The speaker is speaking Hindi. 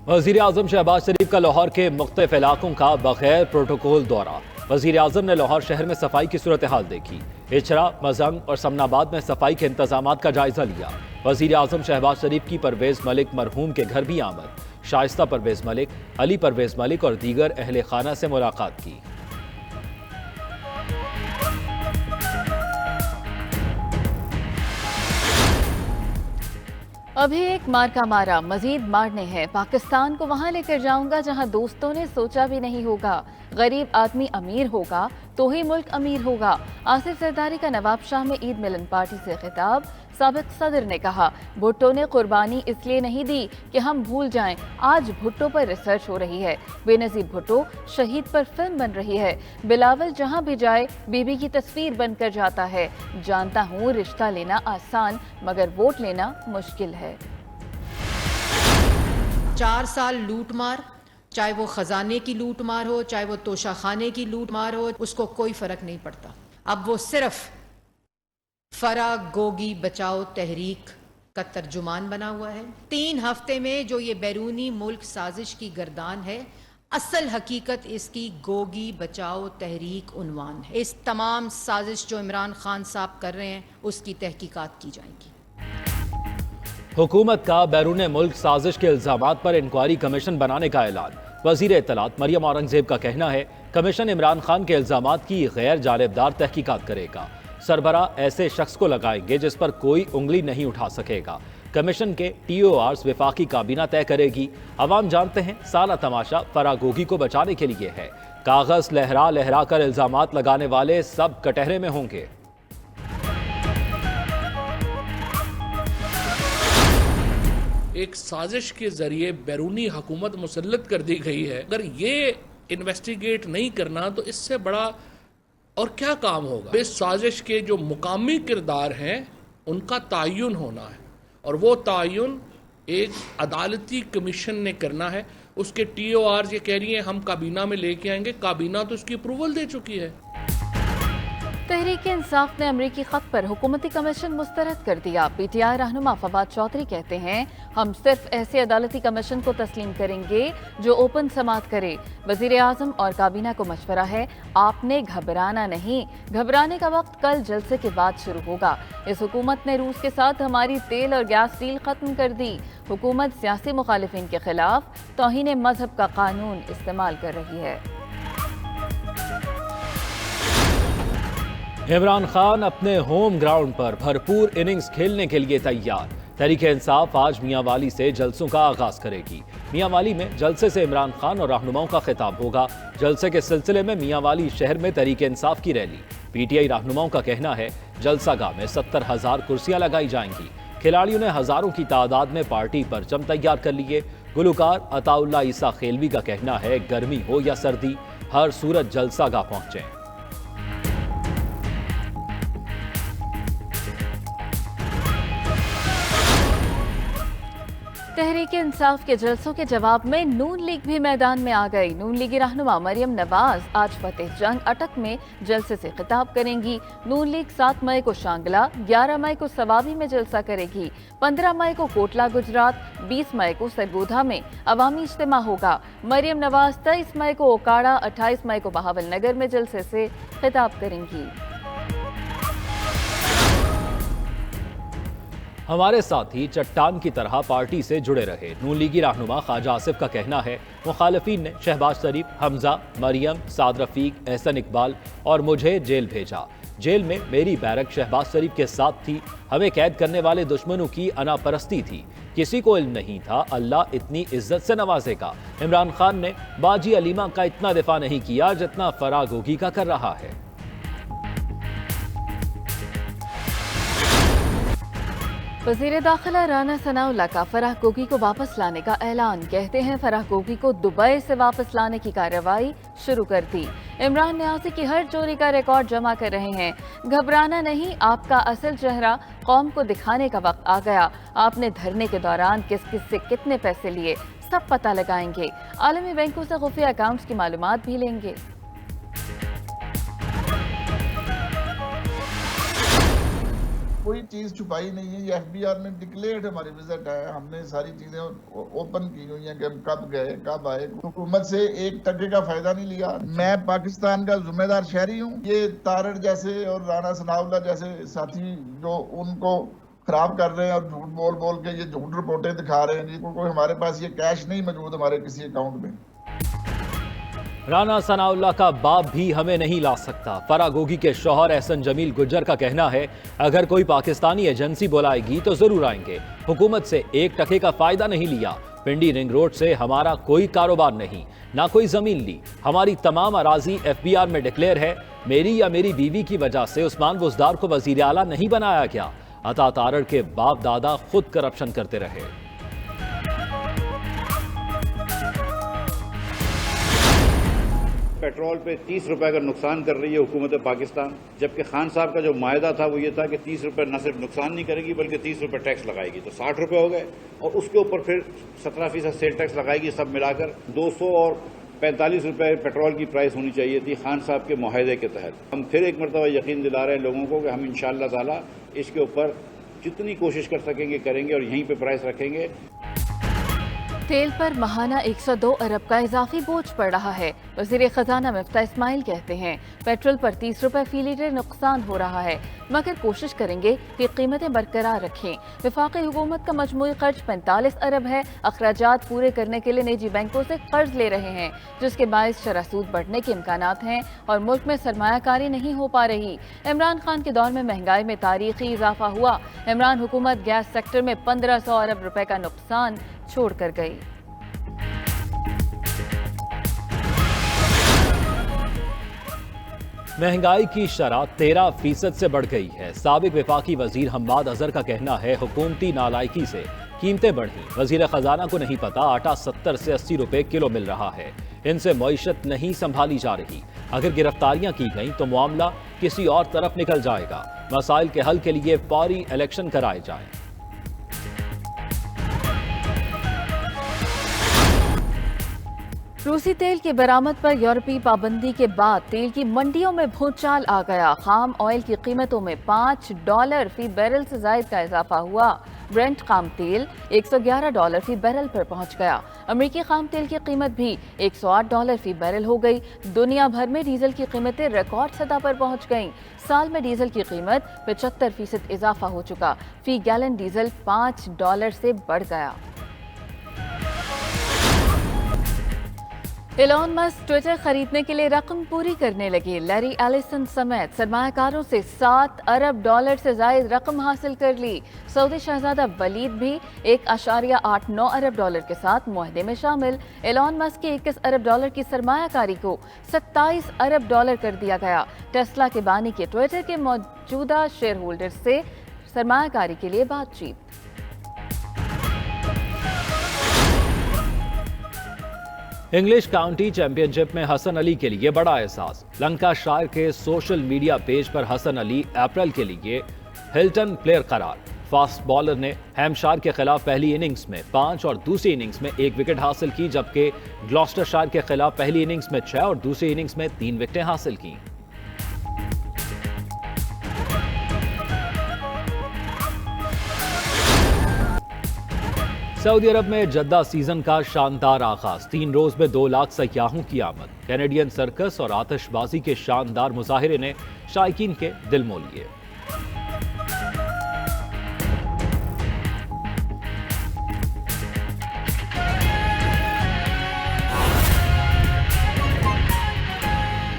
वज़ीर आज़म शहबाज शरीफ का लाहौर के मुख्तलिफ इलाकों का बगैर प्रोटोकॉल दौरा। वज़ीर आज़म ने लाहौर शहर में सफाई की सूरत हाल देखी। इचरा, मजंग और समनाबाद में सफाई के इंतजामात का जायजा लिया। वज़ीर आज़म शहबाज शरीफ की परवेज़ मलिक मरहूम के घर भी आमद। शाइस्ता परवेज़ मलिक, अली परवेज़ मलिक और दीगर अहले खाना से मुलाकात की। अभी एक मार का मारा, मजीद मारने हैं। पाकिस्तान को वहां लेकर जाऊंगा जहां दोस्तों ने सोचा भी नहीं होगा। गरीब आदमी अमीर होगा तो ही मुल्क अमीर होगा। आसिफ जरदारी का नवाब शाह में ईद मिलन पार्टी से खिताब। साबिक सदर ने कहा, भुट्टो ने कुर्बानी इसलिए नहीं दी कि हम भूल जाएं। आज भुट्टो पर रिसर्च हो रही है। बेनजीर भुट्टो शहीद पर फिल्म बन रही है। बिलावल जहां भी जाए बीबी की तस्वीर बनकर जाता है। जानता हूं रिश्ता लेना आसान मगर वोट लेना मुश्किल है। 4 साल लूट मार, चाहे वो खजाने की लूट मार हो, चाहे वो तोशाखाने की लूट मार हो, उसको कोई फर्क नहीं पड़ता। अब वो सिर्फ फरा गोगी बचाओ तहरीक का तर्जुमान बना हुआ है। 3 हफ्ते में जो ये बैरूनी मुल्क साजिश की गर्दान है, असल हकीकत इसकी गोगी बचाओ तहरीक उन्वान है। इस तमाम साजिश जो इमरान खान साहब कर रहे हैं उसकी तहकीकात की जाएगी। हुकूमत का बैरून मुल्क साजिश के इल्जामात पर इंक्वायरी कमीशन बनाने का ऐलान। वजीर इत्तलात मरियम औरंगजेब का कहना है, कमीशन इमरान खान के इल्जामात की गैर जानिबदार तहकीकात करेगा। सरबरा ऐसे शख्स को लगाएंगे जिस पर कोई उंगली नहीं उठा सकेगा। कमीशन के TORs विफाकी काबीना तय करेगी। अवाम जानते हैं, साला तमाशा फरागोगी को बचाने के लिए है। कागज लहरा लहरा कर इल्जामात लगाने वाले सब कटहरे में होंगे। एक साजिश के जरिए बैरूनी हुकूमत मुसल्लत कर दी गई है। अगर ये इन्वेस्टिगेट नहीं करना तो इससे बड़ा और क्या काम होगा। इस साजिश के जो मुकामी किरदार हैं उनका तायुन होना है और वो तायुन एक अदालती कमीशन ने करना है। उसके TORs ये कह रही हैं हम काबीना में लेके आएंगे, काबीना तो उसकी अप्रूवल दे चुकी है। तहरीक इंसाफ ने अमरीकी खत पर हुकूमती कमीशन मुस्तरद कर दिया। PTI रहनुमा फवाद चौधरी कहते हैं, हम सिर्फ ऐसे अदालती कमीशन को तस्लीम करेंगे जो ओपन समात करे। वजीर आजम और काबीना को मशवरा है, आपने घबराना नहीं। घबराने का वक्त कल जलसे के बाद शुरू होगा। इस हुकूमत ने रूस के साथ हमारी तेल और गैस डील खत्म कर दी। हुकूमत सियासी मुखालिफिन के खिलाफ तौहीन मजहब का कानून इस्तेमाल कर रही है। इमरान खान अपने होम ग्राउंड पर भरपूर इनिंग्स खेलने के लिए तैयार। तहरीक इंसाफ आज मियांवाली से जलसों का आगाज करेगी। मियांवाली में जलसे से इमरान खान और रहनुमाओं का खिताब होगा। जलसे के सिलसिले में मियांवाली शहर में तहरीक इंसाफ की रैली। PTI रहनुमाओं का कहना है, जलसागाह में 70,000 कुर्सियां लगाई जाएंगी। खिलाड़ियों ने हजारों की तादाद में पार्टी परचम तैयार कर लिए। गुलकार अताउल्ला ईसा खेलवी का कहना है, गर्मी हो या सर्दी, हर सूरत जलसागाह पहुंचे। तहरीक इंसाफ के जलसों के जवाब में नून लीग भी मैदान में आ गई। नून लीगी रहनुमा मरियम नवाज आज फतेह जंग अटक में जलसे से खिताब करेंगी। नून लीग 7 मई को शांगला, 11 मई को सवाबी में जलसा करेगी। 15 मई को कोटला गुजरात, 20 मई को सरगोधा में अवामी इज्तिमा होगा। मरियम नवाज 23 मई को ओकाड़ा, 28 मई को बहावल नगर में जलसे से खिताब करेंगी। हमारे साथी चट्टान की तरह पार्टी से जुड़े रहे। नून लीगी रहनुमा ख्वाजा आसिफ का कहना है, मुखालिफिन ने शहबाज शरीफ, हमजा, मरियम, साद रफीक, एहसन इकबाल और मुझे जेल भेजा। जेल में मेरी बैरक शहबाज शरीफ के साथ थी। हमें कैद करने वाले दुश्मनों की अनापरस्ती थी। किसी को इल्म नहीं था अल्लाह इतनी इज्जत से नवाजेगा। इमरान खान ने बाजी अलीमा का इतना दिफा नहीं किया जितना फरागोगी का कर रहा है। वज़ीर दाखिला राना सनाउल्लाह का फराह गोगी को वापस लाने का ऐलान। कहते हैं, फराह गोगी को दुबई से वापस लाने की कार्रवाई शुरू कर दी। इमरान न्याजी की हर चोरी का रिकॉर्ड जमा कर रहे हैं। घबराना नहीं, आपका असल चेहरा कौम को दिखाने का वक्त आ गया। आपने धरने के दौरान किस किस से कितने पैसे लिए सब पता लगाएंगे। आलमी बैंकों से खुफिया अकाउंट्स की मालूमात भी लेंगे। कोई चीज़ छुपाई नहीं है। ये FBR में डिक्लेयर्ड हमारी विजिट है, हमने सारी चीज़ें ओपन की हुई हैं कि हम कब गए कब आए। हुकूमत से 1 टके का फ़ायदा नहीं लिया। मैं पाकिस्तान का जिम्मेदार शहरी हूँ। ये तारड़ जैसे और राना सनाउल्लाह जैसे साथी जो उनको खराब कर रहे हैं और झूठ बोल बोल के ये झूठ रिपोर्टें दिखा रहे हैं, जिनको कोई हमारे पास ये कैश नहीं मौजूद हमारे किसी अकाउंट में। राना सनाउल्लाह का बाप भी हमें नहीं ला सकता। फरा गोगी के शौहर एहसन जमील गुज्जर का कहना है, अगर कोई पाकिस्तानी एजेंसी बुलाएगी तो जरूर आएंगे। हुकूमत से 1 टके का फायदा नहीं लिया। पिंडी रिंग रोड से हमारा कोई कारोबार नहीं, ना कोई जमीन ली। हमारी तमाम अराजी FBR में डिक्लेयर है। मेरी या मेरी बीवी की वजह से उस्मान बुज़दार को वजीर आला नहीं बनाया गया। अता तारड़ के बाप दादा खुद करप्शन करते रहे। पेट्रोल पे 30 रुपए का नुकसान कर रही है हुकूमत पाकिस्तान, जबकि खान साहब का जो मायदा था वो ये था कि 30 रुपए न सिर्फ नुकसान नहीं करेगी बल्कि 30 रुपए टैक्स लगाएगी, तो 60 रुपए हो गए और उसके ऊपर फिर 17% सेल टैक्स लगाएगी। सब मिलाकर 245 रुपए पेट्रोल की प्राइस होनी चाहिए थी खान साहब के मुआहदे के तहत। हम फिर एक मरतबा यकीन दिला रहे हैं लोगों को कि हम इंशाअल्लाह ताला इसके ऊपर जितनी कोशिश कर सकेंगे करेंगे और यहीं पे प्राइस रखेंगे। तेल पर माहाना 102 अरब का इजाफी बोझ पड़ रहा है। वज़ीर खजाना मिफ्ता इस्माइल कहते हैं, पेट्रोल पर 30 रुपए फी लीटर नुकसान हो रहा है, मगर कोशिश करेंगे कि कीमतें बरकरार रखें। वफाकी हुकूमत का मजमूई खर्च 45 अरब है। अखराजात पूरे करने के लिए निजी बैंकों से कर्ज ले रहे हैं, जिसके बायस शरह सूद बढ़ने के इम्कानात हैं और मुल्क में सरमायाकारी नहीं हो पा रही। इमरान खान के दौर में महंगाई में तारीखी इजाफा हुआ। इमरान हुकूमत गैस सेक्टर में 1500 अरब रुपए का नुकसान छोड़ कर गई। महंगाई की शरह 13% से बढ़ गई है। साबिक वफाकी वजीर हम्माद अजहर का कहना है, हुकूमती नालायकी से कीमतें बढ़ी। वजीर खजाना को नहीं पता आटा 70 से 80 रुपए किलो मिल रहा है। इनसे मईशत नहीं संभाली जा रही। अगर गिरफ्तारियां की गईं तो मामला किसी और तरफ निकल जाएगा। मसाइल के हल के लिए फौरी इलेक्शन कराए जाएं। रूसी तेल की बरामद पर यूरोपीय पाबंदी के बाद तेल की मंडियों में भूचाल आ गया। खाम ऑयल की कीमतों में $5 फी बैरल से जायद का इजाफा हुआ। ब्रेंट खाम तेल $111 फी बैरल पर पहुंच गया। अमेरिकी खाम तेल की कीमत भी $108 फी बैरल हो गई। दुनिया भर में डीजल की कीमतें रिकॉर्ड सतह पर पहुंच गईं। साल में डीजल की कीमत 75% इजाफा हो चुका। फी गैलन डीजल $5 से बढ़ गया। एलॉन मस्क ट्विटर खरीदने के लिए रकम पूरी करने लगे। लैरी एलिसन समेत सरमायाकारों से $7 अरब से जायद रकम हासिल कर ली। सऊदी शहजादा वलीद भी $1.89 अरब के साथ मुआहदे में शामिल। एलॉन मस्क के $21 अरब की सरमायाकारी को $27 अरब कर दिया गया। टेस्ला के बानी के ट्विटर के मौजूदा शेयर होल्डर से सरमायाकारी के लिए बातचीत। इंग्लिश काउंटी चैंपियनशिप में हसन अली के लिए बड़ा एहसास। लंकाशायर के सोशल मीडिया पेज पर हसन अली अप्रैल के लिए हिल्टन प्लेयर करार। फास्ट बॉलर ने हैम्पशायर के खिलाफ पहली इनिंग्स में 5 और दूसरी इनिंग्स में 1 विकेट हासिल की, जबकि ग्लॉस्टरशायर के खिलाफ पहली इनिंग्स में 6 और दूसरी इनिंग्स में 3 विकेटें हासिल की। सऊदी अरब में जद्दा सीजन का शानदार आगाज। 3 रोज में 2 लाख सयाहों की आमद। कैनेडियन सर्कस और आतिशबाजी के शानदार मुजाहिरे ने शायकीन के दिल मोह लिए।